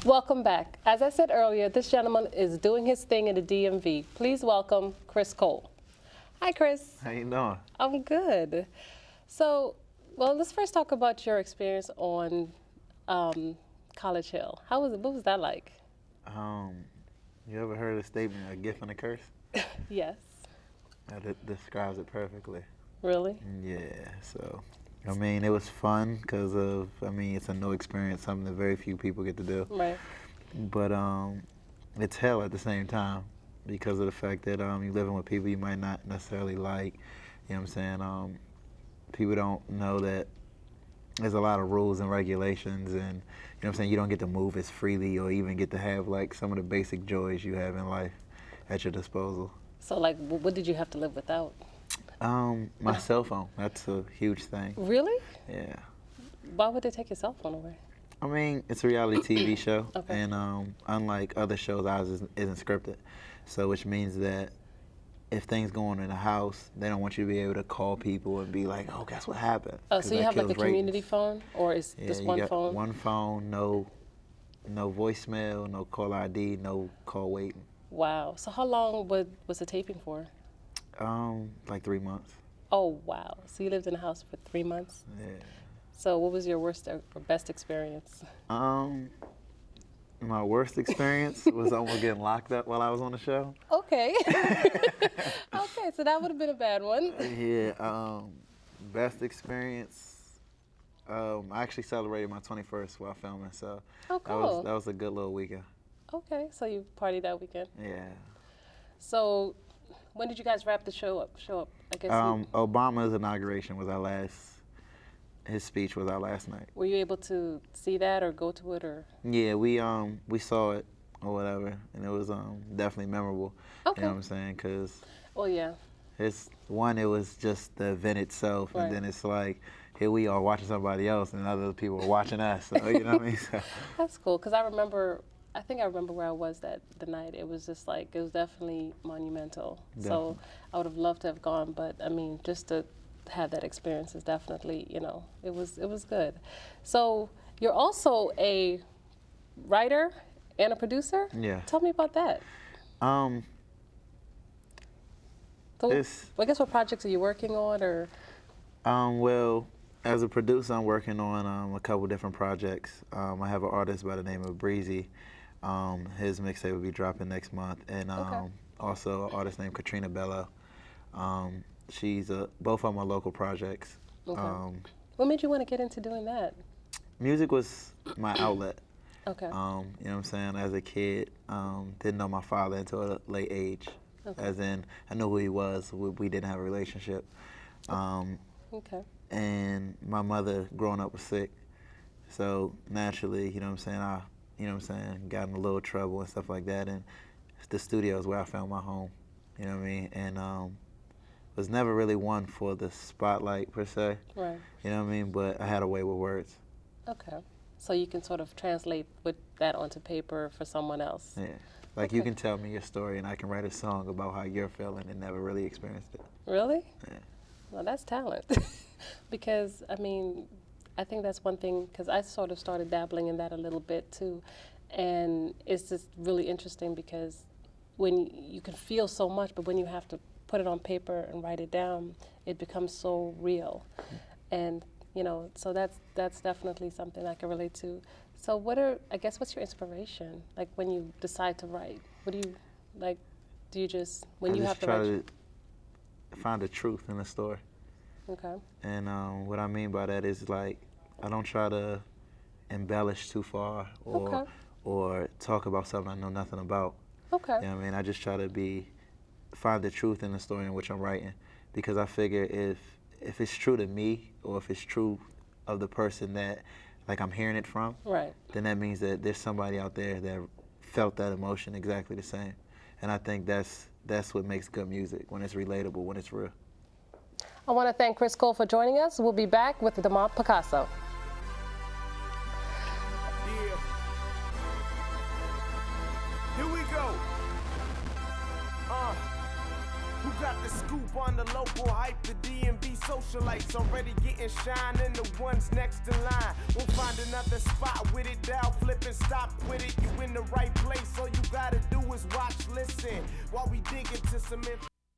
Welcome back. As I said earlier, this gentleman is doing his thing in the DMV. Please welcome Chris Cole. Hi, Chris. How you doing? I'm good. So, well, let's first talk about your experience on College Hill. What was that like? You ever heard the statement, a gift and a curse? Yes. That describes it perfectly. Really? Yeah, so, I mean, it was fun because it's a new experience, something that very few people get to do. Right. But it's hell at the same time because of the fact that you're living with people you might not necessarily like. You know what I'm saying? People don't know that there's a lot of rules and regulations, and you know what I'm saying, you don't get to move as freely or even get to have like some of the basic joys you have in life at your disposal. So, like, what did you have to live without? My cell phone. That's a huge thing. Really? Yeah. Why would they take your cell phone away? I mean, it's a reality TV show, Okay. and unlike other shows, ours isn't scripted. So, which means that if things go on in the house, they don't want you to be able to call people and be like, "Oh, guess what happened?" Oh, so you that have like a kills community ratings. phone, or is Yeah, just you one got phone? one phone, no voicemail, no call ID, no call waiting. Wow. So how long was the taping for? Like 3 months. Oh, wow. So you lived in the house for 3 months? Yeah. So what was your worst or best experience? My worst experience was almost getting locked up while I was on the show. Okay. Okay, so that would have been a bad one. Yeah. Best experience. I actually celebrated my 21st while filming, so Oh, cool. that was a good little weekend. Okay, so you partied that weekend. Yeah. So when did you guys wrap the show up? I guess. Obama's inauguration was his speech was our last night. Were you able to see that or go to it or? Yeah, we saw it or whatever, and it was definitely memorable. Okay. You know what I'm saying? Because Oh yeah. it was just the event itself, Right. and then it's like, here we are watching somebody else, and other people are watching us. So you know what I mean? So, That's cool because I think I remember where I was the night. It was just like, it was definitely monumental. So Definitely. I would have loved to have gone, but I mean, just to have that experience is definitely, it was good. So you're also a writer and a producer? Yeah. Tell me about that. So I guess what projects are you working on or? Well, as a producer, I'm working on a couple different projects. I have an artist by the name of Breezy. His mixtape will be dropping next month, and Okay. also an artist named Katrina Bello. She's both of my local projects. Okay. What made you want to get into doing that? Music was my outlet. Okay. You know what I'm saying? As a kid, didn't know my father until a late age. Okay. As in, I knew who he was. We didn't have a relationship. Okay. And my mother growing up was sick. So naturally, you know what I'm saying, got in a little trouble and stuff like that. And the studio is where I found my home. You know what I mean? And was never really one for the spotlight per se. Right. You know what I mean? But I had a way with words. Okay. So you can sort of translate with that onto paper for someone else. Yeah. Like Okay. you can tell me your story and I can write a song about how you're feeling and never really experienced it. Really? Yeah. Well, that's talent. Because, I mean, I think that's one thing, because I sort of started dabbling in that a little bit too. And it's just really interesting because when you can feel so much, but when you have to put it on paper and write it down, it becomes so real. And, so that's definitely something I can relate to. So what's your inspiration? Like when you decide to write, what do you, like, do you just, when you have to write? I just try to find the truth in the story. Okay. And what I mean by that is like, I don't try to embellish too far or talk about something I know nothing about. Okay. You know what I mean? I just try to find the truth in the story in which I'm writing, because I figure if it's true to me or if it's true of the person that like I'm hearing it from, Right. then that means that there's somebody out there that felt that emotion exactly the same. And I think that's what makes good music, when it's relatable, when it's real. I want to thank Chris Cole for joining us. We'll be back with Demont Picasso. Yeah. Here we go. Who got the scoop on the local hype? The DMV socialites already getting shine, and the ones next in line will find another spot with it. Down, flip and stop, quit it. You in the right place. All you gotta do is watch, listen while we dig into some